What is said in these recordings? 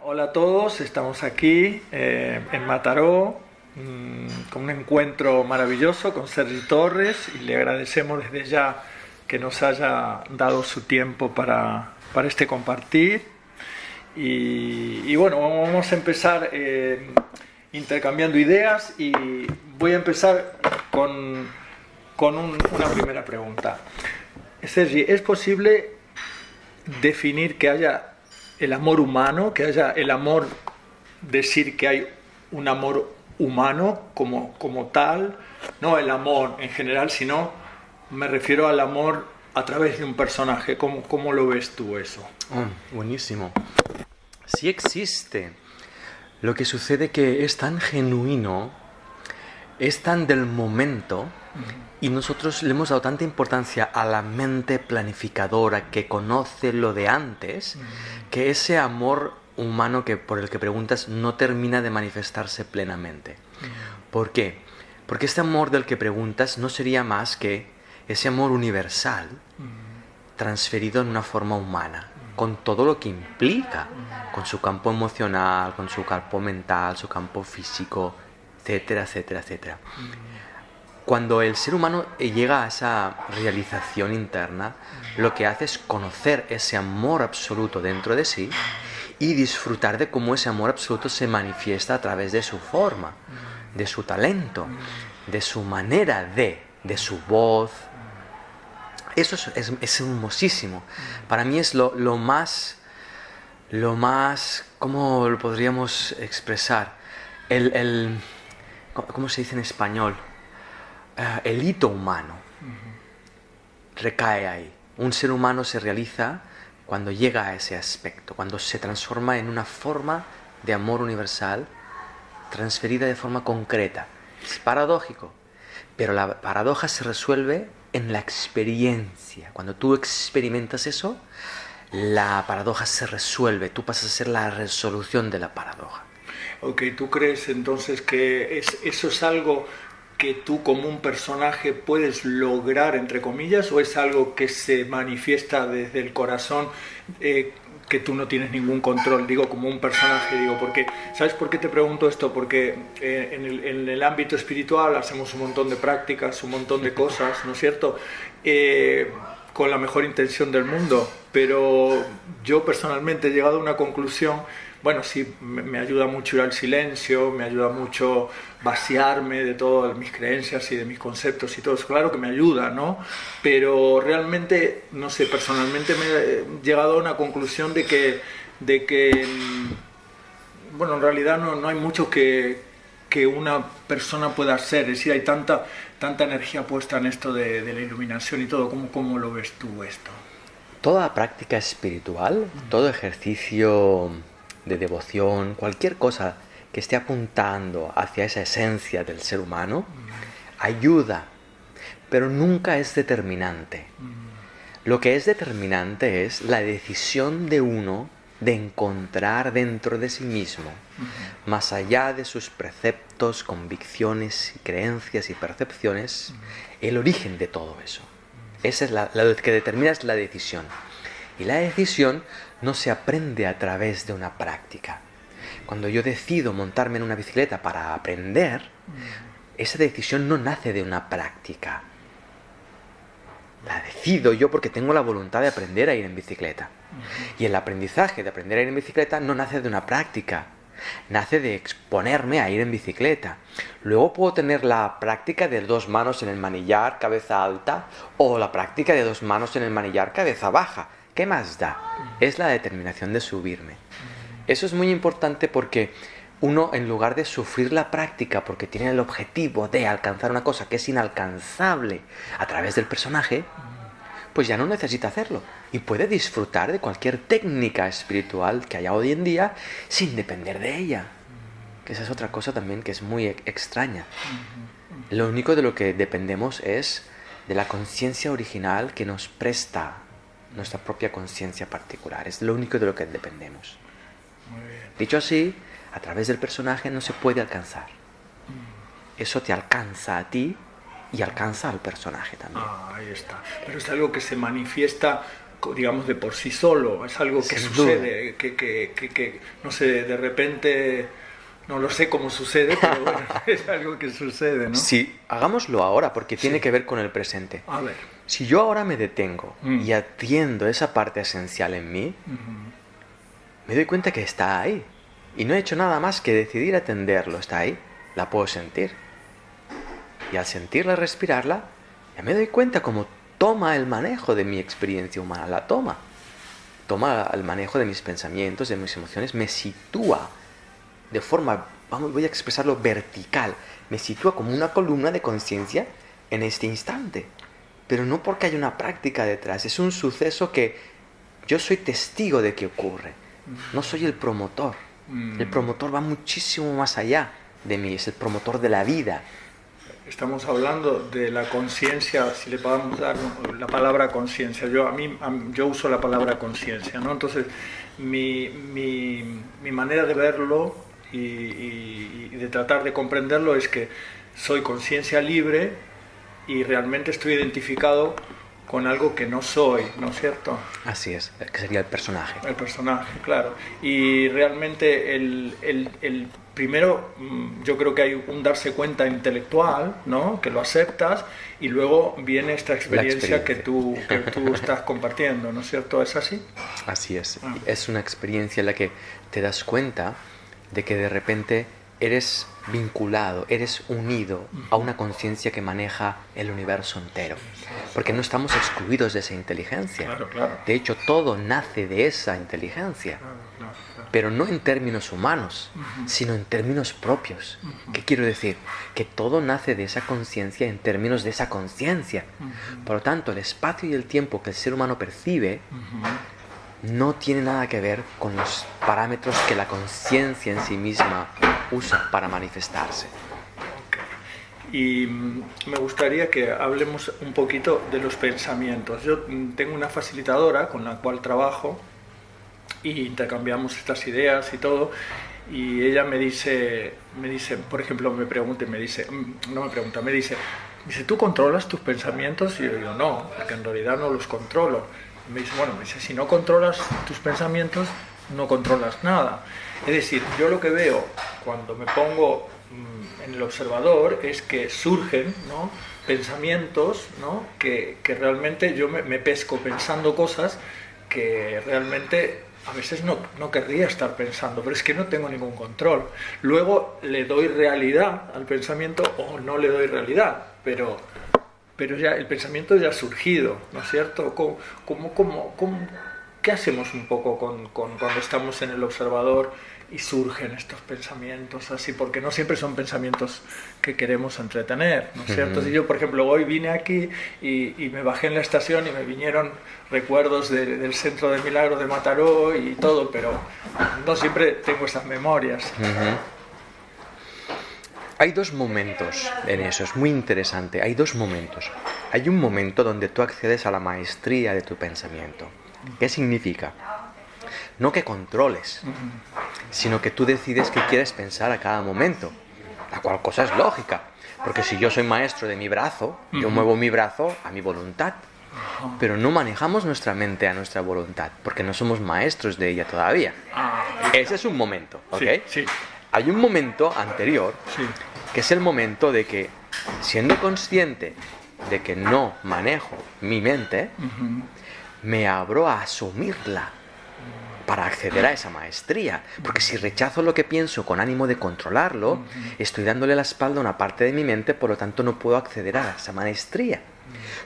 Hola a todos, estamos aquí en Mataró con un encuentro maravilloso con Sergi Torres y le agradecemos desde ya que nos haya dado su tiempo para este compartir. Y bueno, vamos a empezar intercambiando ideas y voy a empezar con una primera pregunta. Sergi, ¿es posible definir que haya el amor humano, que haya el amor, decir que hay un amor humano como tal, no el amor en general, sino me refiero al amor a través de un personaje? ¿Cómo lo ves tú eso? Buenísimo. Sí existe. Lo que sucede que es tan genuino, es tan del momento, y nosotros le hemos dado tanta importancia a la mente planificadora que conoce lo de antes, que ese amor humano por el que preguntas no termina de manifestarse plenamente. ¿Por qué? Porque este amor del que preguntas no sería más que ese amor universal transferido en una forma humana, con todo lo que implica, con su campo emocional, con su campo mental, su campo físico, etcétera, etcétera, etcétera. Cuando el ser humano llega a esa realización interna, lo que hace es conocer ese amor absoluto dentro de sí y disfrutar de cómo ese amor absoluto se manifiesta a través de su forma, de su talento, de su manera de su voz. Eso es hermosísimo. Para mí es lo más, ¿cómo lo podríamos expresar? ¿Cómo se dice en español? El hito humano recae ahí. Un ser humano se realiza cuando llega a ese aspecto, cuando se transforma en una forma de amor universal transferida de forma concreta. Es paradójico, pero la paradoja se resuelve en la experiencia. Cuando tú experimentas eso, la paradoja se resuelve. Tú pasas a ser la resolución de la paradoja. Ok, ¿tú crees entonces que eso es algo que tú como un personaje puedes lograr, entre comillas, o es algo que se manifiesta desde el corazón, que tú no tienes ningún control? Digo, como un personaje, porque, ¿sabes por qué te pregunto esto? Porque en el ámbito espiritual hacemos un montón de prácticas, un montón de cosas, ¿no es cierto? Con la mejor intención del mundo, pero yo personalmente he llegado a una conclusión. Bueno, sí, me ayuda mucho ir al silencio, me ayuda mucho vaciarme de todas mis creencias y de mis conceptos y todo eso. Claro que me ayuda, ¿no? Pero realmente, no sé, personalmente me he llegado a una conclusión de que bueno, en realidad no hay mucho que una persona pueda hacer. Es decir, hay tanta energía puesta en esto de la iluminación y todo. ¿Cómo lo ves tú esto? Toda práctica espiritual, todo ejercicio de devoción, cualquier cosa que esté apuntando hacia esa esencia del ser humano, ayuda, pero nunca es determinante. Lo que es determinante es la decisión de uno de encontrar dentro de sí mismo, más allá de sus preceptos, convicciones, creencias y percepciones, el origen de todo eso. Esa es lo que determina es la decisión. Y la decisión no se aprende a través de una práctica. Cuando yo decido montarme en una bicicleta para aprender, esa decisión no nace de una práctica. La decido yo porque tengo la voluntad de aprender a ir en bicicleta. Y el aprendizaje de aprender a ir en bicicleta no nace de una práctica. Nace de exponerme a ir en bicicleta. Luego puedo tener la práctica de 2 manos en el manillar, cabeza alta, o la práctica de 2 manos en el manillar, cabeza baja. ¿Qué más da? Es la determinación de subirme. Eso es muy importante porque uno, en lugar de sufrir la práctica porque tiene el objetivo de alcanzar una cosa que es inalcanzable a través del personaje, pues ya no necesita hacerlo y puede disfrutar de cualquier técnica espiritual que haya hoy en día sin depender de ella. Que esa es otra cosa también que es muy extraña. Lo único de lo que dependemos es de la conciencia original que nos presta nuestra propia conciencia particular. Es lo único de lo que dependemos. Dicho así, a través del personaje no se puede alcanzar. Eso te alcanza a ti y alcanza al personaje también. Ahí está. Pero es algo que se manifiesta digamos, de por sí solo, es algo que Sin sucede, que no sé, de repente, no lo sé cómo sucede, pero bueno, es algo que sucede, ¿no? Sí, hagámoslo ahora porque tiene que ver con el presente. A ver. Si yo ahora me detengo y atiendo esa parte esencial en mí, me doy cuenta que está ahí. Y no he hecho nada más que decidir atenderlo, está ahí, la puedo sentir. Y al sentirla, respirarla, ya me doy cuenta cómo toma el manejo de mi experiencia humana, la toma. Toma el manejo de mis pensamientos, de mis emociones, me sitúa de forma, voy a expresarlo, vertical. Me sitúa como una columna de conciencia en este instante. Pero no porque haya una práctica detrás, es un suceso que yo soy testigo de que ocurre. No soy el promotor. El promotor va muchísimo más allá de mí, es el promotor de la vida. Estamos hablando de la conciencia, si le podemos dar la palabra conciencia. Yo uso la palabra conciencia, ¿no? Entonces, mi manera de verlo y de tratar de comprenderlo es que soy conciencia libre y realmente estoy identificado con algo que no soy, ¿no es cierto? Así es, que sería el personaje. El personaje, claro. Y realmente el primero, yo creo que hay un darse cuenta intelectual, ¿no? Que lo aceptas, y luego viene esta experiencia que tú estás compartiendo, ¿no es cierto? ¿Es así? Así es. Es una experiencia en la que te das cuenta de que de repente eres vinculado, eres unido a una conciencia que maneja el universo entero. Porque no estamos excluidos de esa inteligencia. Claro, claro. De hecho, todo nace de esa inteligencia. Claro. Pero no en términos humanos, sino en términos propios. ¿Qué quiero decir? Que todo nace de esa conciencia en términos de esa conciencia. Por lo tanto, el espacio y el tiempo que el ser humano percibe no tiene nada que ver con los parámetros que la conciencia en sí misma usa para manifestarse. Y me gustaría que hablemos un poquito de los pensamientos. Yo tengo una facilitadora con la cual trabajo y intercambiamos estas ideas y todo, y ella me dice, por ejemplo, me dice, ¿tú controlas tus pensamientos? Y yo digo, no, porque en realidad no los controlo. Y me dice, si no controlas tus pensamientos, no controlas nada. Es decir, yo lo que veo cuando me pongo en el observador es que surgen, ¿no?, pensamientos, ¿no?, que realmente yo me pesco pensando cosas que realmente a veces no querría estar pensando, pero es que no tengo ningún control. Luego le doy realidad al pensamiento o no le doy realidad, pero ya el pensamiento ya ha surgido, ¿no es cierto? ¿Qué hacemos un poco cuando estamos en el observador y surgen estos pensamientos así? Porque no siempre son pensamientos que queremos entretener, ¿no es cierto? Si yo, por ejemplo, hoy vine aquí y me bajé en la estación y me vinieron recuerdos del Centro de Milagros de Mataró y todo, pero no siempre tengo esas memorias. Hay dos momentos en eso, es muy interesante. Hay dos momentos. Hay un momento donde tú accedes a la maestría de tu pensamiento. ¿Qué significa? No que controles, sino que tú decides qué quieres pensar a cada momento, la cual cosa es lógica, porque si yo soy maestro de mi brazo, yo muevo mi brazo a mi voluntad, pero no manejamos nuestra mente a nuestra voluntad, porque no somos maestros de ella todavía. Ese es un momento, ¿ok? Sí. Hay un momento anterior, que es el momento de que, siendo consciente de que no manejo mi mente, me abro a asumirla para acceder a esa maestría. Porque si rechazo lo que pienso con ánimo de controlarlo, estoy dándole la espalda a una parte de mi mente, por lo tanto no puedo acceder a esa maestría.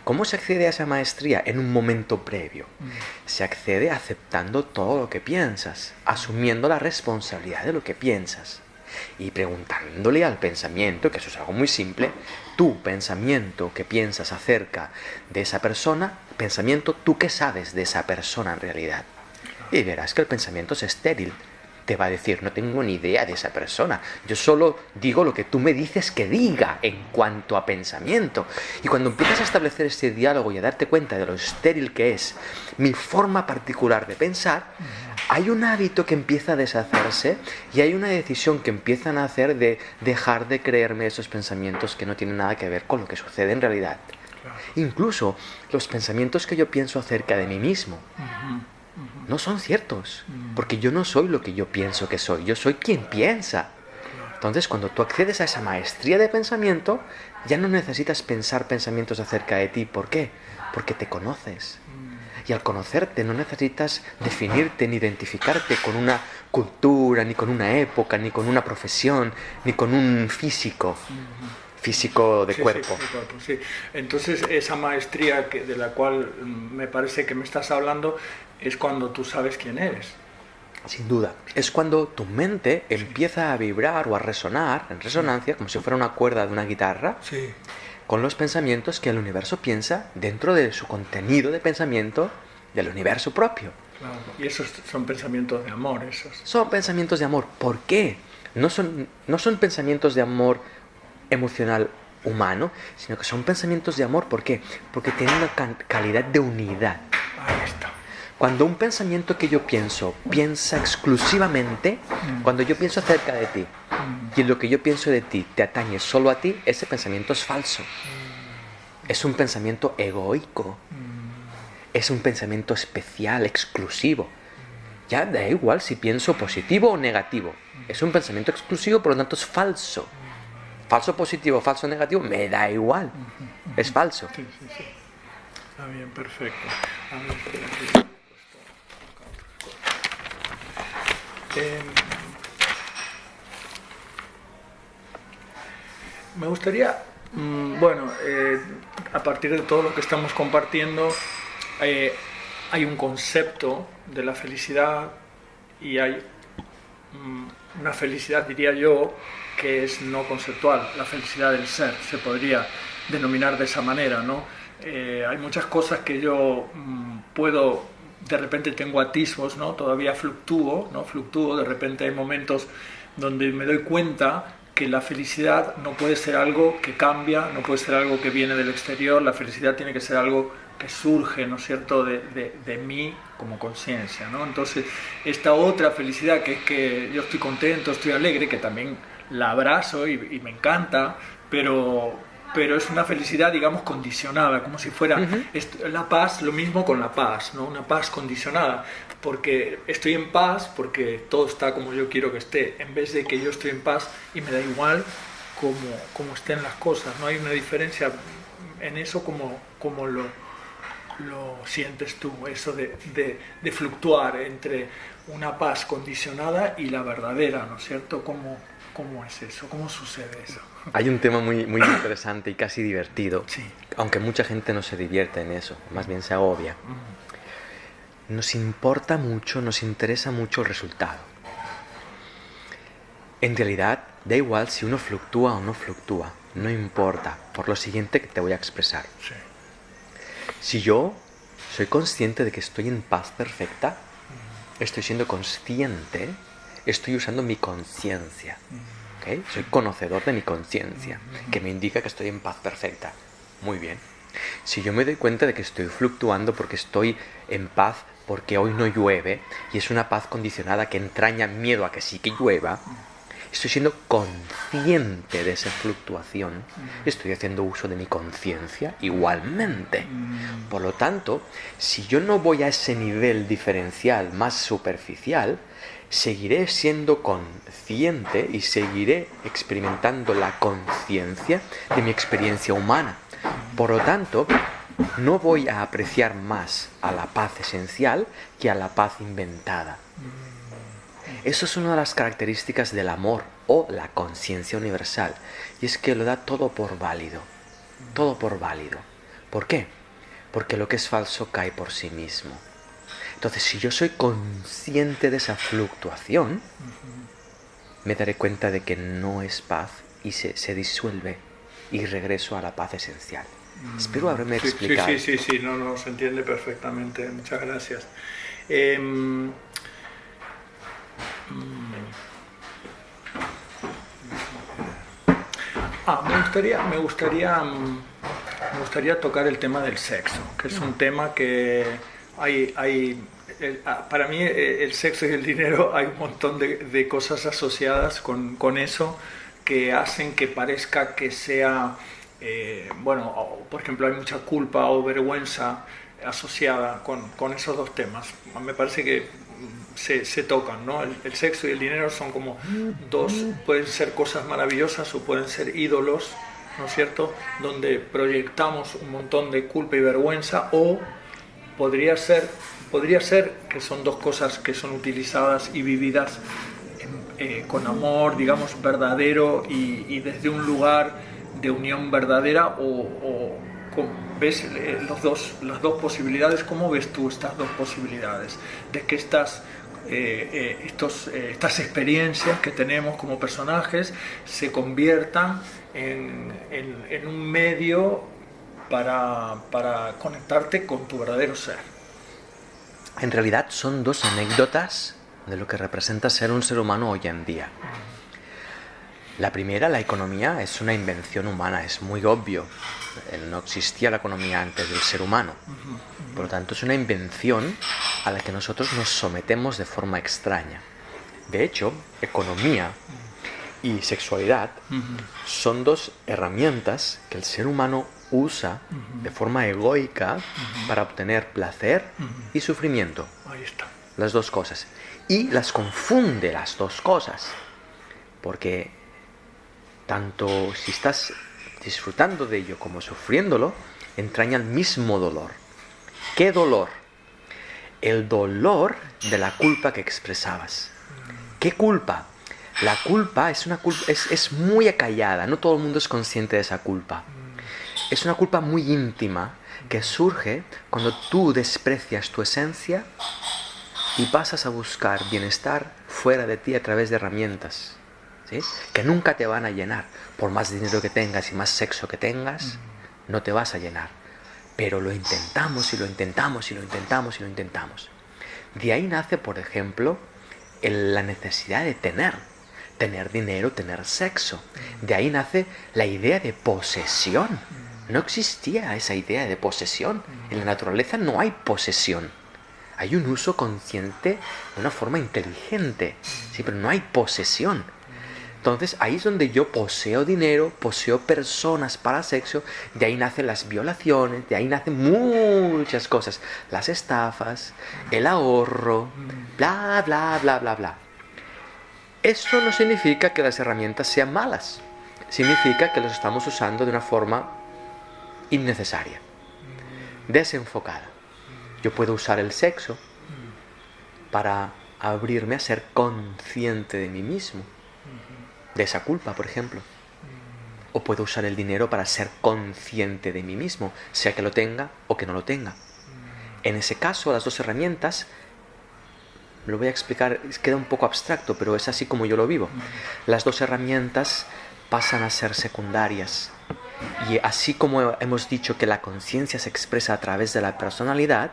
¿Cómo se accede a esa maestría? En un momento previo. Se accede aceptando todo lo que piensas, asumiendo la responsabilidad de lo que piensas. Y preguntándole al pensamiento, que eso es algo muy simple, tu pensamiento que piensas acerca de esa persona, pensamiento, ¿tú qué sabes de esa persona en realidad? Y verás que el pensamiento es estéril. Te va a decir, no tengo ni idea de esa persona. Yo solo digo lo que tú me dices que diga en cuanto a pensamiento. Y cuando empiezas a establecer ese diálogo y a darte cuenta de lo estéril que es mi forma particular de pensar, hay un hábito que empieza a deshacerse y hay una decisión que empiezan a hacer de dejar de creerme esos pensamientos que no tienen nada que ver con lo que sucede en realidad. Claro. Incluso los pensamientos que yo pienso acerca de mí mismo no son ciertos, porque yo no soy lo que yo pienso que soy, yo soy quien piensa. Entonces, cuando tú accedes a esa maestría de pensamiento, ya no necesitas pensar pensamientos acerca de ti. ¿Por qué? Porque te conoces. Y al conocerte no necesitas definirte ni identificarte con una cultura, ni con una época, ni con una profesión, ni con un físico de cuerpo. Sí, de cuerpo, sí. Entonces, esa maestría de la cual me parece que me estás hablando es cuando tú sabes quién eres. Sin duda. Es cuando tu mente empieza a vibrar o a resonar, en resonancia, como si fuera una cuerda de una guitarra, con los pensamientos que el universo piensa dentro de su contenido de pensamiento del universo propio. Claro. Y esos son pensamientos de amor, esos. Son pensamientos de amor. ¿Por qué? No son pensamientos de amor emocional humano, sino que son pensamientos de amor. ¿Por qué? Porque tienen una calidad de unidad. Ahí está. Cuando un pensamiento que yo piensa exclusivamente, cuando yo pienso acerca de ti, y lo que yo pienso de ti te atañe solo a ti, ese pensamiento es falso. Es un pensamiento egoico. Es un pensamiento especial, exclusivo. Ya da igual si pienso positivo o negativo. Es un pensamiento exclusivo, por lo tanto es falso. Falso positivo, falso negativo, me da igual. Es falso. Sí. Está bien, perfecto. A ver, espera, me gustaría, a partir de todo lo que estamos compartiendo, hay un concepto de la felicidad y hay una felicidad, diría yo, que es no conceptual, la felicidad del ser, se podría denominar de esa manera, ¿no? Hay muchas cosas que yo puedo, de repente tengo atisbos, ¿no? Todavía fluctúo, de repente hay momentos donde me doy cuenta que la felicidad no puede ser algo que cambia, no puede ser algo que viene del exterior, la felicidad tiene que ser algo que surge, ¿no es cierto?, de mí como conciencia, ¿no? Entonces, esta otra felicidad que es que yo estoy contento, estoy alegre, que también la abrazo y me encanta, pero es una felicidad, digamos, condicionada, como si fuera la paz, lo mismo con la paz, ¿no? Una paz condicionada, porque estoy en paz porque todo está como yo quiero que esté, en vez de que yo estoy en paz y me da igual cómo estén las cosas. No hay una diferencia en eso como lo sientes tú, eso de fluctuar entre una paz condicionada y la verdadera, ¿no es cierto? ¿Cómo es eso? ¿Cómo sucede eso? Hay un tema muy interesante y casi divertido, sí, aunque mucha gente no se divierte en eso, más bien se agobia. Nos importa mucho, nos interesa mucho el resultado. En realidad, da igual si uno fluctúa o no fluctúa, no importa, por lo siguiente que te voy a expresar. Sí. Si yo soy consciente de que estoy en paz perfecta, estoy siendo consciente, estoy usando mi conciencia. ¿Okay? Soy conocedor de mi conciencia, que me indica que estoy en paz perfecta. Muy bien. Si yo me doy cuenta de que estoy fluctuando porque estoy en paz porque hoy no llueve, y es una paz condicionada que entraña miedo a que sí que llueva, estoy siendo consciente de esa fluctuación, estoy haciendo uso de mi conciencia igualmente. Por lo tanto, si yo no voy a ese nivel diferencial más superficial, seguiré siendo consciente y seguiré experimentando la conciencia de mi experiencia humana. Por lo tanto, no voy a apreciar más a la paz esencial que a la paz inventada. Eso es una de las características del amor o la conciencia universal, y es que lo da todo por válido. Todo por válido. ¿Por qué? Porque lo que es falso cae por sí mismo. Entonces, si yo soy consciente de esa fluctuación, me daré cuenta de que no es paz y se disuelve y regreso a la paz esencial. Espero haberme explicado. Sí, no, se entiende perfectamente. Muchas gracias. Me gustaría tocar el tema del sexo, que es un tema que para mí el sexo y el dinero, hay un montón de cosas asociadas con eso que hacen que parezca que sea por ejemplo, hay mucha culpa o vergüenza asociada con esos dos temas. Me parece que se tocan, ¿no? El sexo y el dinero son como dos, pueden ser cosas maravillosas o pueden ser ídolos, ¿no es cierto?, donde proyectamos un montón de culpa y vergüenza, o podría ser que son dos cosas que son utilizadas y vividas con amor, digamos, verdadero y desde un lugar de unión verdadera, ¿ves las dos posibilidades? ¿Cómo ves tú estas dos posibilidades? De que estas experiencias que tenemos como personajes se conviertan en un medio para conectarte con tu verdadero ser. En realidad son dos anécdotas de lo que representa ser un ser humano hoy en día. La primera, la economía, es una invención humana, es muy obvio. No existía la economía antes del ser humano. Por lo tanto, es una invención a la que nosotros nos sometemos de forma extraña. De hecho, economía y sexualidad son dos herramientas que el ser humano usa de forma egoica para obtener placer y sufrimiento. Ahí está. Las dos cosas. Y las confunde las dos cosas. Porque tanto si estás disfrutando de ello como sufriéndolo, entraña el mismo dolor. ¿Qué dolor? El dolor de la culpa que expresabas. ¿Qué culpa? La culpa es muy acallada, no todo el mundo es consciente de esa culpa. Es una culpa muy íntima que surge cuando tú desprecias tu esencia y pasas a buscar bienestar fuera de ti a través de herramientas, ¿sí?, que nunca te van a llenar. Por más dinero que tengas y más sexo que tengas, no te vas a llenar. Pero lo intentamos y lo intentamos y lo intentamos y lo intentamos. De ahí nace, por ejemplo, la necesidad de tener dinero, tener sexo. De ahí nace la idea de posesión. No existía esa idea de posesión. En la naturaleza no hay posesión. Hay un uso consciente de una forma inteligente, sí, pero no hay posesión. Entonces ahí es donde yo poseo dinero, poseo personas para sexo, de ahí nacen las violaciones, de ahí nacen muchas cosas, las estafas, el ahorro, bla, bla, bla, bla, bla. Esto no significa que las herramientas sean malas, significa que las estamos usando de una forma innecesaria, desenfocada. Yo puedo usar el sexo para abrirme a ser consciente de mí mismo, de esa culpa, por ejemplo. O puedo usar el dinero para ser consciente de mí mismo, sea que lo tenga o que no lo tenga. En ese caso, las dos herramientas, lo voy a explicar, queda un poco abstracto, pero es así como yo lo vivo. Las dos herramientas pasan a ser secundarias. Y así como hemos dicho que la conciencia se expresa a través de la personalidad,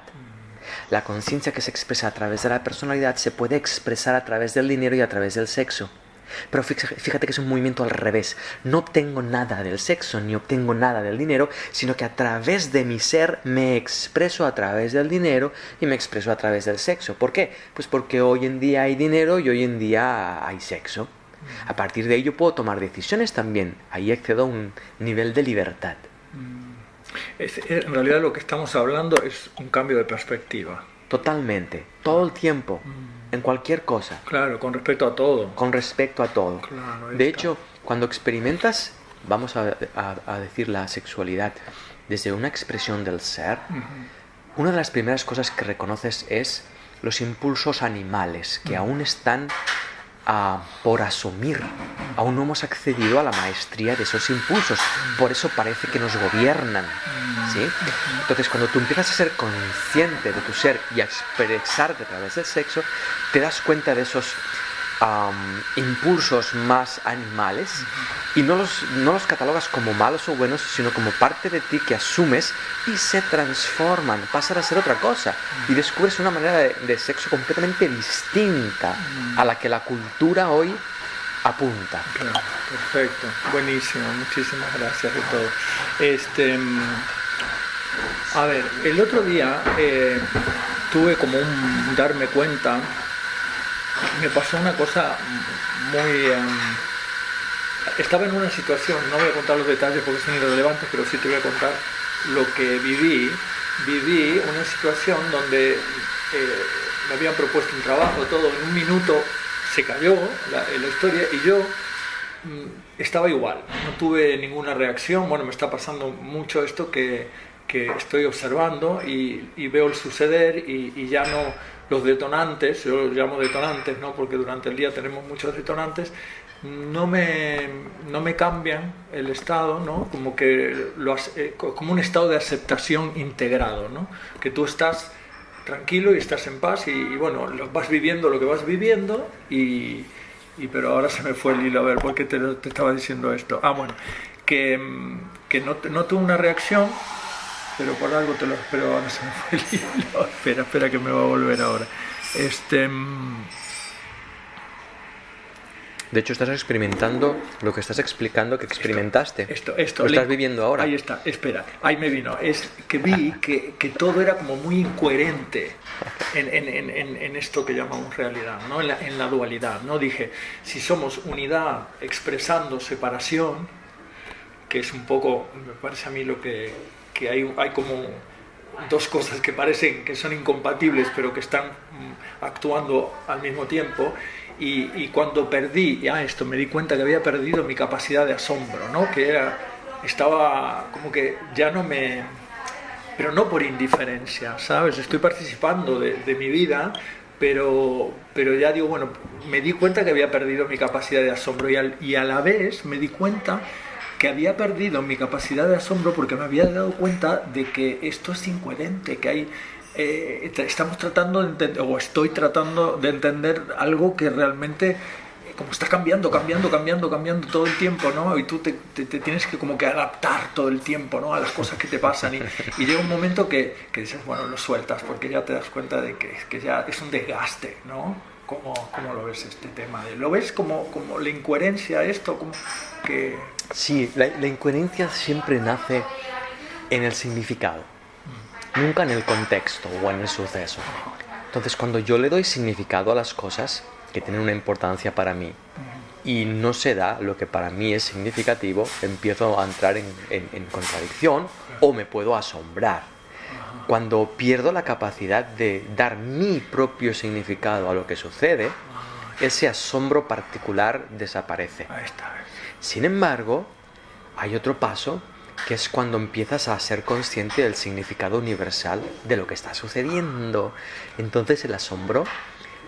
la conciencia que se expresa a través de la personalidad se puede expresar a través del dinero y a través del sexo. Pero fíjate que es un movimiento al revés. No obtengo nada del sexo ni obtengo nada del dinero, sino que a través de mi ser me expreso a través del dinero y me expreso a través del sexo. ¿Por qué? Pues porque hoy en día hay dinero y hoy en día hay sexo. A partir de ello puedo tomar decisiones también. Ahí accedo a un nivel de libertad. En realidad lo que estamos hablando es un cambio de perspectiva. Totalmente. Todo el tiempo. En cualquier cosa. Claro, con respecto a todo. Con respecto a todo. Claro, de hecho, cuando experimentas, vamos a decir la sexualidad, desde una expresión del ser, una de las primeras cosas que reconoces es los impulsos animales que aún están por asumir. Aún no hemos accedido a la maestría de esos impulsos. Por eso parece que nos gobiernan, ¿sí? Entonces, cuando tú empiezas a ser consciente de tu ser y a expresarte a través del sexo, te das cuenta de esos impulsos más animales y no los catalogas como malos o buenos, sino como parte de ti que asumes y se transforman, pasan a ser otra cosa y descubres una manera de sexo completamente distinta a la que la cultura hoy apunta. Claro, perfecto, buenísimo, muchísimas gracias de todo. A ver, el otro día tuve como un darme cuenta. Me pasó una cosa estaba en una situación, no voy a contar los detalles porque son irrelevantes, pero sí te voy a contar lo que viví. Viví una situación donde me habían propuesto un trabajo, todo, en un minuto se cayó la historia y yo estaba igual, no tuve ninguna reacción. Bueno, me está pasando mucho esto que estoy observando y veo el suceder y ya no los detonantes, yo los llamo detonantes, ¿no? Porque durante el día tenemos muchos detonantes, no me cambian el estado, ¿no? Como que como un estado de aceptación integrado, ¿no? Que tú estás tranquilo y estás en paz y bueno, vas viviendo lo que vas viviendo pero ahora se me fue el hilo. A ver, ¿por qué te estaba diciendo esto? Bueno, que no tuve una reacción, pero por algo pero ahora se me fue el hilo. Espera que me va a volver ahora. De hecho, estás experimentando lo que estás explicando que experimentaste. Esto lo estás viviendo ahora. Ahí está, espera, ahí me vino. Es que vi que todo era como muy incoherente en esto que llamamos realidad, ¿no? En la dualidad, ¿no? Dije, si somos unidad expresando separación, que es un poco, me parece a mí lo que hay como dos cosas que parecen que son incompatibles, pero que están actuando al mismo tiempo. Y cuando perdí esto, me di cuenta que había perdido mi capacidad de asombro, ¿no? Estaba como que ya no me... Pero no por indiferencia, ¿sabes? Estoy participando de mi vida, pero ya digo, bueno, me di cuenta que había perdido mi capacidad de asombro y a la vez me di cuenta que había perdido mi capacidad de asombro porque me había dado cuenta de que esto es incoherente, que hay... estamos tratando de entender, o estoy tratando de entender algo que realmente como está cambiando todo el tiempo, ¿no? Y tú te tienes que como que adaptar todo el tiempo, ¿no? A las cosas que te pasan y llega un momento que dices, bueno, lo sueltas porque ya te das cuenta de que ya es un desgaste, ¿no? ¿Cómo lo ves este tema? ¿Lo ves como la incoherencia esto? Como que... Sí, la incoherencia siempre nace en el significado, nunca en el contexto o en el suceso. Entonces, cuando yo le doy significado a las cosas que tienen una importancia para mí y no se da lo que para mí es significativo, empiezo a entrar en contradicción o me puedo asombrar. Cuando pierdo la capacidad de dar mi propio significado a lo que sucede, ese asombro particular desaparece. Sin embargo, hay otro paso, que es cuando empiezas a ser consciente del significado universal de lo que está sucediendo. Entonces el asombro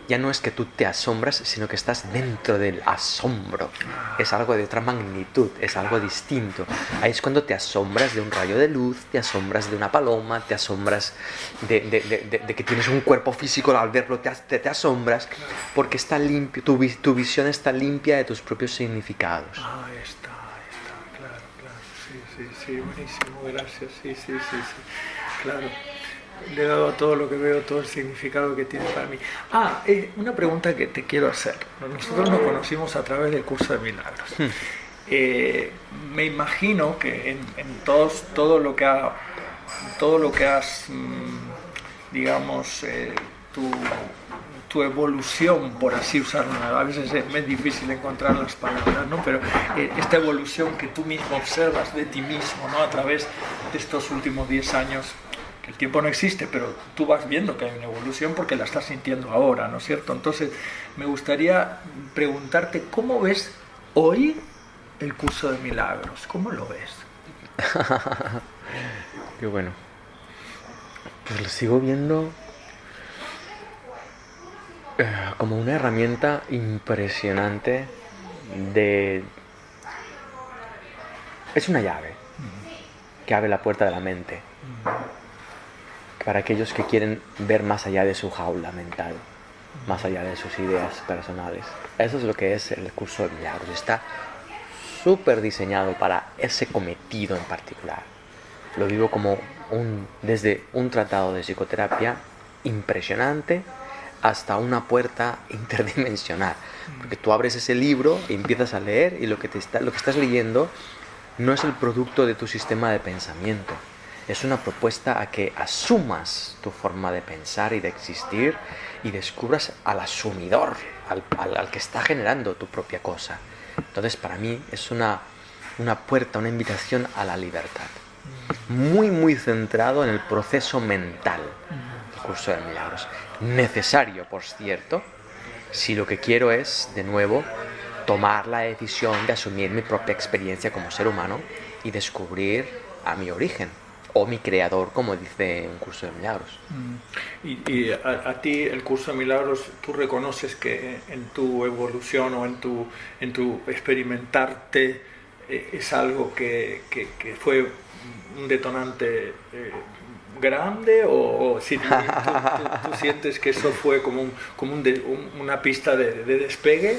ya no es que tú te asombras, sino que estás dentro del asombro. Es algo de otra magnitud, es algo distinto. Ahí es cuando te asombras de un rayo de luz, te asombras de una paloma, te asombras de que tienes un cuerpo físico, al verlo te asombras, porque está limpio, tu visión está limpia de tus propios significados. Ahí está, claro. Sí, buenísimo, gracias, sí, claro. Le he dado a todo lo que veo, todo el significado que tiene para mí. Una pregunta que te quiero hacer. Nosotros nos conocimos a través del curso de milagros. Me imagino que en todo lo que has, digamos, tu evolución, por así usarlo, a veces es difícil encontrar las palabras, ¿no? Pero esta evolución que tú mismo observas de ti mismo, ¿no? A través de estos últimos 10 años, que el tiempo no existe, pero tú vas viendo que hay una evolución porque la estás sintiendo ahora, ¿no es cierto? Entonces, me gustaría preguntarte, ¿cómo ves hoy el curso de milagros? ¿Cómo lo ves? Qué bueno. Pues lo sigo viendo como una herramienta impresionante es una llave que abre la puerta de la mente para aquellos que quieren ver más allá de su jaula mental, más allá de sus ideas personales. Eso es lo que es el curso de milagros. Está súper diseñado para ese cometido en particular. Lo vivo como desde un tratado de psicoterapia impresionante hasta una puerta interdimensional, porque tú abres ese libro y empiezas a leer y lo que estás leyendo no es el producto de tu sistema de pensamiento, es una propuesta a que asumas tu forma de pensar y de existir y descubras al asumidor, al que está generando tu propia cosa. Entonces para mí es una puerta, una invitación a la libertad. Muy, muy centrado en el proceso mental, el curso de milagros. Necesario, por cierto, si lo que quiero es, de nuevo, tomar la decisión de asumir mi propia experiencia como ser humano y descubrir a mi origen, o mi creador, como dice un curso de milagros. Y a ti el curso de milagros, ¿tú reconoces que en tu evolución o en tu experimentarte es algo que fue un detonante grande, o si tú sientes que eso fue como una pista de despegue?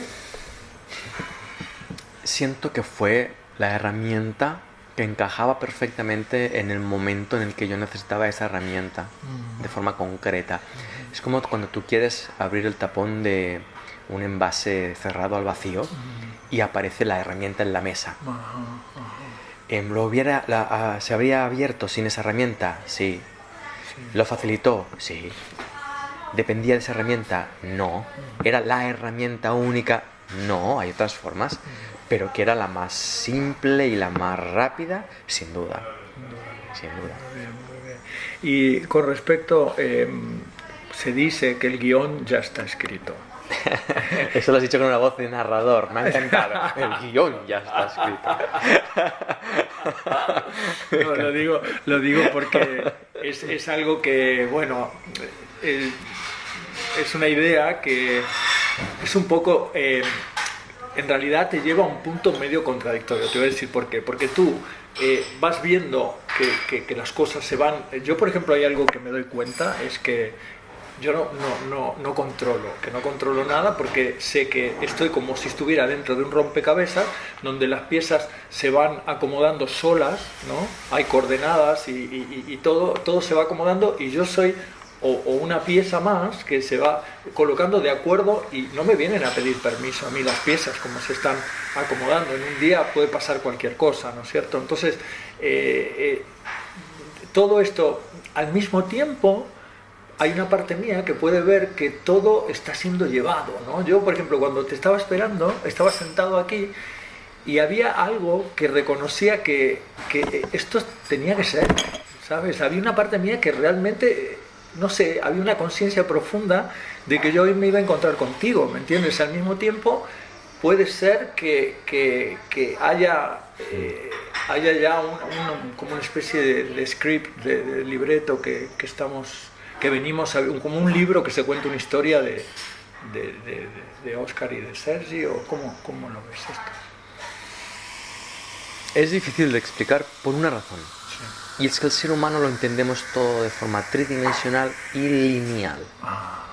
Siento que fue la herramienta que encajaba perfectamente en el momento en el que yo necesitaba esa herramienta de forma concreta. Es como cuando tú quieres abrir el tapón de un envase cerrado al vacío y aparece la herramienta en la mesa. ¿Se habría abierto sin esa herramienta? Sí. ¿Lo facilitó? Sí. ¿Dependía de esa herramienta? No. ¿Era la herramienta única? No, hay otras formas. Pero que era la más simple y la más rápida, sin duda. Sin duda. Muy bien. Y con respecto, se dice que el guión ya está escrito. Eso lo has dicho con una voz de narrador, me ha encantado. El guión ya está escrito. No, lo digo porque es algo que, bueno, es una idea que es un poco... en realidad te lleva a un punto medio contradictorio. Te voy a decir por qué. Porque tú vas viendo que las cosas se van... Yo, por ejemplo, hay algo que me doy cuenta, es que yo no controlo nada, porque sé que estoy como si estuviera dentro de un rompecabezas donde las piezas se van acomodando solas, ¿no? Hay coordenadas y todo se va acomodando, y yo soy o una pieza más que se va colocando de acuerdo, y no me vienen a pedir permiso a mí las piezas como se están acomodando. En un día puede pasar cualquier cosa, ¿no es cierto? Entonces, todo esto al mismo tiempo... Hay una parte mía que puede ver que todo está siendo llevado, ¿no? Yo, por ejemplo, cuando te estaba esperando, estaba sentado aquí y había algo que reconocía que esto tenía que ser, ¿sabes? Había una parte mía que realmente, no sé, había una conciencia profunda de que yo hoy me iba a encontrar contigo, ¿me entiendes? Al mismo tiempo, puede ser que haya ya como una especie de script, de libreto que venimos a, como un libro que se cuenta una historia de Óscar y de Sergi, o ¿cómo lo ves esto? Es difícil de explicar por una razón. Sí. Y es que el ser humano lo entendemos todo de forma tridimensional y lineal.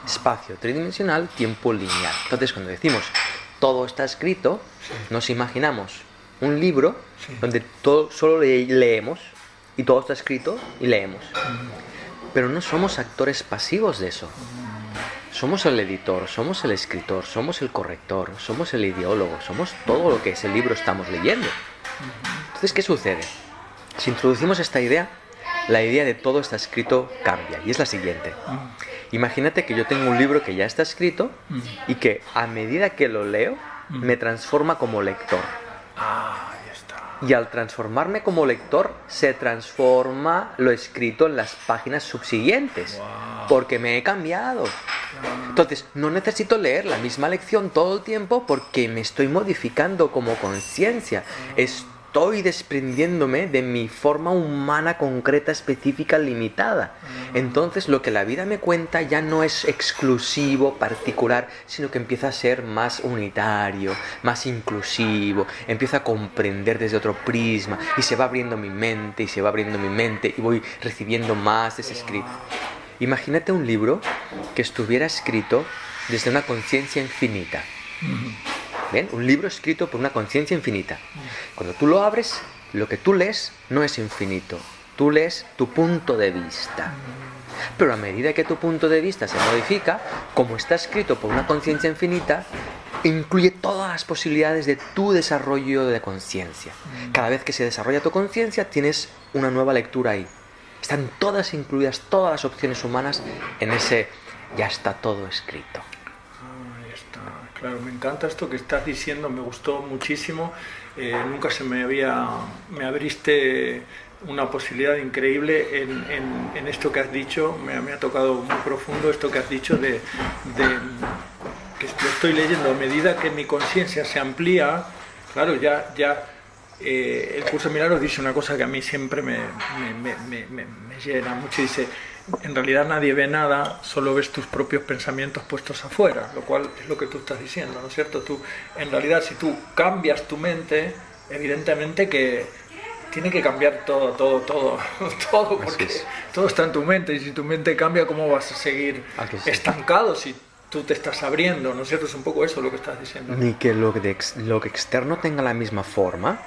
Espacio tridimensional, tiempo lineal. Entonces, cuando decimos todo está escrito, sí, nos imaginamos un libro, sí, donde solo leemos y todo está escrito y leemos. Pero no somos actores pasivos de eso. Somos el editor, somos el escritor, somos el corrector, somos el ideólogo, somos todo lo que ese libro estamos leyendo. Entonces, ¿qué sucede? Si introducimos esta idea, la idea de todo está escrito cambia, y es la siguiente. Imagínate que yo tengo un libro que ya está escrito y que a medida que lo leo, me transforma como lector. Y al transformarme como lector, se transforma lo escrito en las páginas subsiguientes. Porque me he cambiado. Entonces, no necesito leer la misma lección todo el tiempo, porque me estoy modificando como conciencia. Estoy desprendiéndome de mi forma humana concreta, específica, limitada. Entonces, lo que la vida me cuenta ya no es exclusivo, particular, sino que empieza a ser más unitario, más inclusivo. Empiezo a comprender desde otro prisma, y se va abriendo mi mente, y voy recibiendo más de ese script. Imagínate un libro que estuviera escrito desde una conciencia infinita. ¿Bien? Un libro escrito por una conciencia infinita. Cuando tú lo abres, lo que tú lees no es infinito. Tú lees tu punto de vista. Pero a medida que tu punto de vista se modifica, como está escrito por una conciencia infinita, incluye todas las posibilidades de tu desarrollo de conciencia. Cada vez que se desarrolla tu conciencia, tienes una nueva lectura ahí. Están todas incluidas, todas las opciones humanas en ese ya está todo escrito. claro, me encanta esto que estás diciendo, me gustó muchísimo. Nunca me abriste una posibilidad increíble en esto que has dicho. Me ha tocado muy profundo esto que has dicho de que lo estoy leyendo. A medida que mi conciencia se amplía, claro, el curso de milagros dice una cosa que a mí siempre me llena mucho. Dice: en realidad nadie ve nada, solo ves tus propios pensamientos puestos afuera, lo cual es lo que tú estás diciendo, ¿no es cierto? Tú, en realidad, si tú cambias tu mente, evidentemente que tiene que cambiar todo, porque todo está en tu mente, y si tu mente cambia, ¿cómo vas a seguir estancado si tú te estás abriendo? ¿No es cierto? Es un poco eso lo que estás diciendo. Ni que lo que externo tenga la misma forma,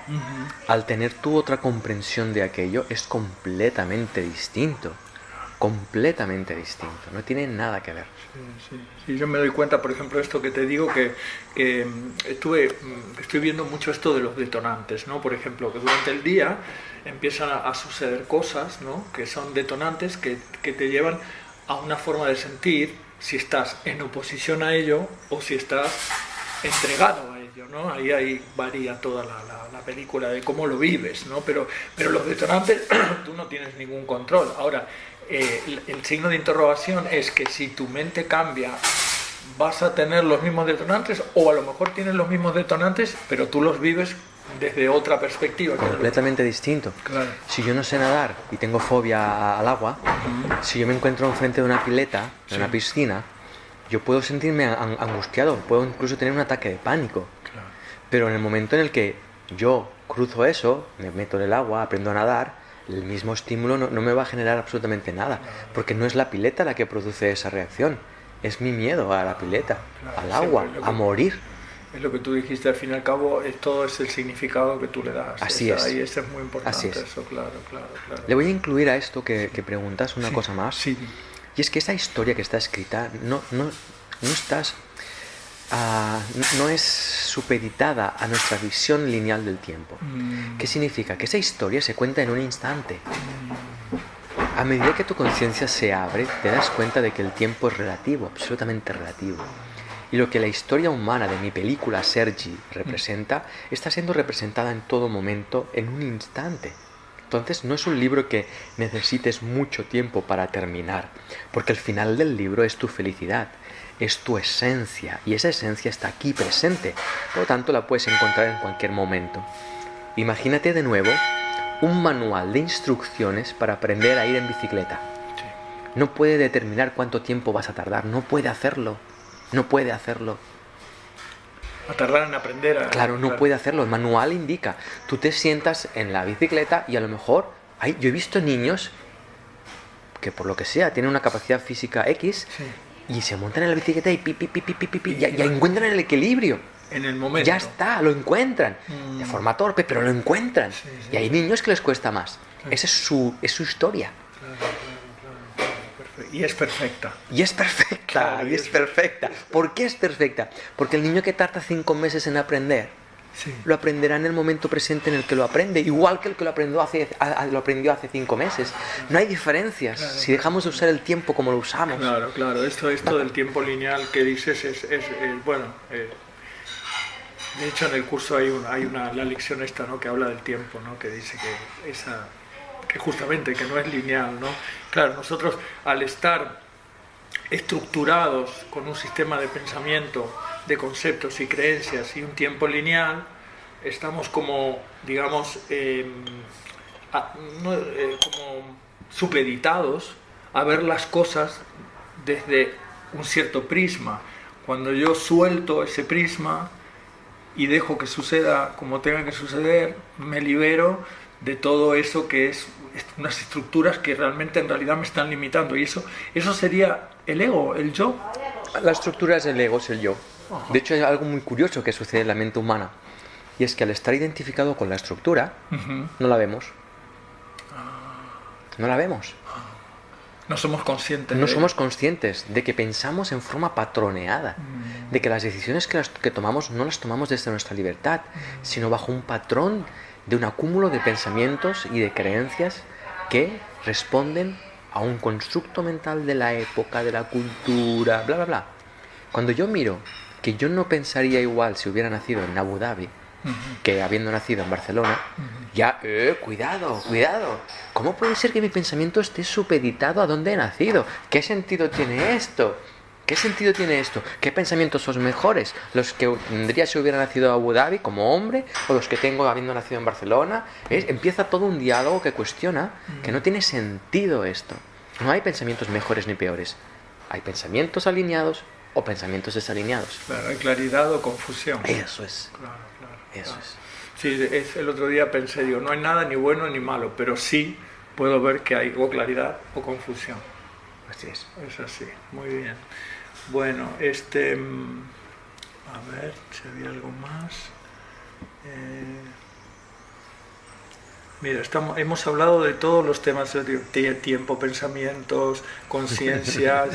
al tener tú otra comprensión de aquello, es completamente distinto. Completamente distinto, no tiene nada que ver. Sí, yo me doy cuenta, por ejemplo, esto que te digo, que estoy viendo mucho esto de los detonantes, ¿no? Por ejemplo, que durante el día empiezan a suceder cosas, ¿no? Que son detonantes que te llevan a una forma de sentir, si estás en oposición a ello o si estás entregado a ello, ¿no? Ahí varía toda la película de cómo lo vives, ¿no? Pero los detonantes tú no tienes ningún control. Ahora, el signo de interrogación es que si tu mente cambia, vas a tener los mismos detonantes, o a lo mejor tienes los mismos detonantes, pero tú los vives desde otra perspectiva. Completamente distinto. Claro. Si yo no sé nadar y tengo fobia al agua, si yo me encuentro enfrente de una pileta, de una piscina, yo puedo sentirme angustiado, puedo incluso tener un ataque de pánico. Claro. Pero en el momento en el que yo cruzo eso, me meto en el agua, aprendo a nadar, el mismo estímulo no me va a generar absolutamente nada, porque no es la pileta la que produce esa reacción, es mi miedo a la pileta, al agua, a morir. Es lo que tú dijiste, al fin y al cabo, todo es el significado que tú le das. Así es. Ahí eso es muy importante. Así es. Eso, claro. Le voy a incluir a esto que preguntas una cosa más. Sí. Y es que esa historia que está escrita no es supeditada a nuestra visión lineal del tiempo. ¿Qué significa? Que esa historia se cuenta en un instante. A medida que tu conciencia se abre, te das cuenta de que el tiempo es relativo, absolutamente relativo. Y lo que la historia humana de mi película Sergi representa, está siendo representada en todo momento, en un instante. Entonces no es un libro que necesites mucho tiempo para terminar, porque el final del libro es tu felicidad, es tu esencia, y esa esencia está aquí presente, por lo tanto la puedes encontrar en cualquier momento. Imagínate de nuevo un manual de instrucciones para aprender a ir en bicicleta. No puede determinar cuánto tiempo vas a tardar, no puede hacerlo. A tardar en aprender. Claro, no puede hacerlo. El manual indica. Tú te sientas en la bicicleta y a lo mejor... yo he visto niños que por lo que sea tienen una capacidad física X y se montan en la bicicleta y ya encuentran el equilibrio. En el momento. Ya está, lo encuentran. De forma torpe, pero lo encuentran. Sí. Y hay niños que les cuesta más. Claro. Esa es su historia. Claro. Y es perfecta. Claro, y es perfecta. ¿Por qué es perfecta? Porque el niño que tarda 5 meses en aprender, lo aprenderá en el momento presente en el que lo aprende, igual que el que lo aprendió hace 5 meses. No hay diferencias si dejamos de usar el tiempo como lo usamos. Claro. Esto del tiempo lineal que dices es bueno. De hecho, en el curso hay la lección esta, ¿no? Que habla del tiempo, ¿no? Que dice que justamente que no es lineal, ¿no? Claro, nosotros al estar estructurados con un sistema de pensamiento, de conceptos y creencias y un tiempo lineal, estamos como, digamos, como supeditados a ver las cosas desde un cierto prisma. Cuando yo suelto ese prisma y dejo que suceda como tenga que suceder, me libero de todo eso que es unas estructuras que realmente en realidad me están limitando, y eso sería el ego, el yo. La estructura es el ego, es el yo. De hecho, hay algo muy curioso que sucede en la mente humana, y es que al estar identificado con la estructura, no la vemos. No somos conscientes. No somos conscientes de que pensamos en forma patroneada, de que las decisiones que tomamos no las tomamos desde nuestra libertad, sino bajo un patrón de un acúmulo de pensamientos y de creencias que responden a un constructo mental de la época, de la cultura, bla, bla, bla. Cuando yo miro que yo no pensaría igual si hubiera nacido en Abu Dhabi que habiendo nacido en Barcelona, ya, cuidado, cuidado. ¿Cómo puede ser que mi pensamiento esté supeditado a dónde he nacido? ¿Qué sentido tiene esto? ¿Qué sentido tiene esto? ¿Qué pensamientos son mejores? ¿Los que tendría si hubiera nacido en Abu Dhabi como hombre o los que tengo habiendo nacido en Barcelona? Empieza todo un diálogo que cuestiona que no tiene sentido esto. No hay pensamientos mejores ni peores. Hay pensamientos alineados o pensamientos desalineados. Claro, hay claridad o confusión. Eso es. Claro, Eso claro. es. Sí, el otro día pensé, digo, no hay nada ni bueno ni malo, pero sí puedo ver que hay o claridad o confusión. Así es. Es así, muy bien. Bueno, a ver si había algo más. Mira, hemos hablado de todos los temas de tiempo, pensamientos, conciencia,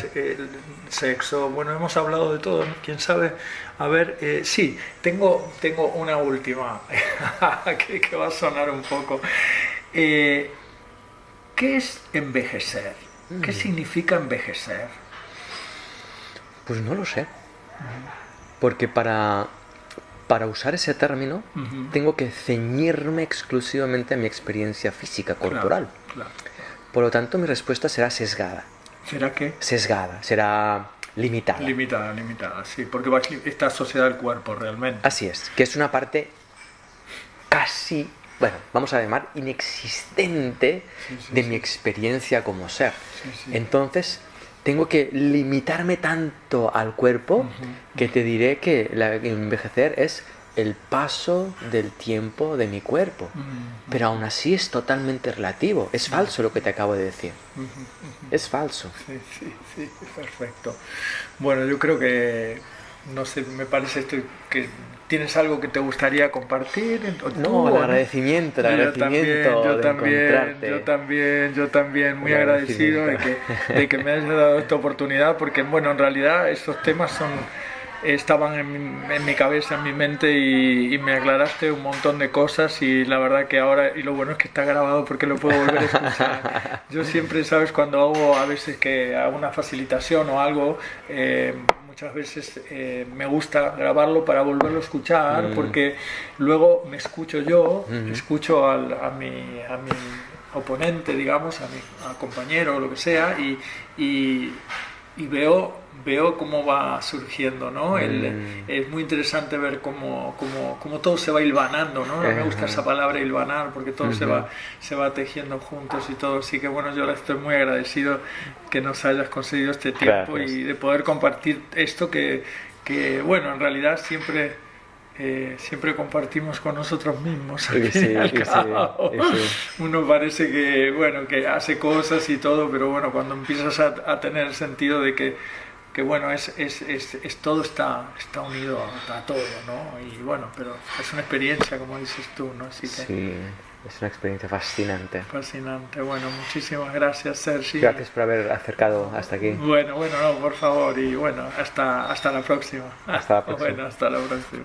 sexo. Bueno, hemos hablado de todo, ¿no? ¿Quién sabe? A ver, sí, tengo una última que va a sonar un poco. ¿Qué es envejecer? ¿Qué significa envejecer? Pues no lo sé. Porque para usar ese término tengo que ceñirme exclusivamente a mi experiencia física corporal. Claro. Por lo tanto, mi respuesta será sesgada. ¿Será qué? Sesgada, será limitada. Limitada, sí, porque está asociada al cuerpo realmente. Así es, que es una parte casi, bueno, vamos a llamar inexistente de mi experiencia como ser. Sí. Entonces, tengo que limitarme tanto al cuerpo que te diré que envejecer es el paso del tiempo de mi cuerpo. Pero aún así es totalmente relativo. Es falso lo que te acabo de decir. Es falso. Sí, perfecto. Bueno, yo creo que, no sé, me parece que tienes algo que te gustaría compartir. No, el agradecimiento de encontrarte. Yo también, muy agradecido de que me hayas dado esta oportunidad, porque bueno, en realidad estos temas estaban en mi cabeza, en mi mente, y me aclaraste un montón de cosas, y la verdad que ahora, y lo bueno es que está grabado porque lo puedo volver a escuchar. Yo siempre, sabes, cuando hago a veces que hago una facilitación o algo, muchas veces me gusta grabarlo para volverlo a escuchar, porque luego me escucho yo, escucho a mi oponente, digamos, a compañero o lo que sea, y veo cómo va surgiendo, ¿no? Es muy interesante ver cómo todo se va hilvanando, ¿no? Me gusta esa palabra hilvanar, porque todo se va tejiendo juntos y todo. Así que bueno, yo estoy muy agradecido que nos hayas concedido este tiempo. Gracias. Y de poder compartir esto que bueno, en realidad siempre compartimos con nosotros mismos. Uno parece que, bueno, que hace cosas y todo, pero bueno, cuando empiezas a tener el sentido de que bueno, es todo está unido a todo, ¿no? Y bueno, pero es una experiencia, como dices tú, ¿no? Así que, sí, es una experiencia fascinante. Fascinante. Bueno, muchísimas gracias, Sergi. Gracias por haber acercado hasta aquí. Bueno, no, por favor, y bueno, hasta la próxima. Hasta la próxima. Bueno, hasta la próxima.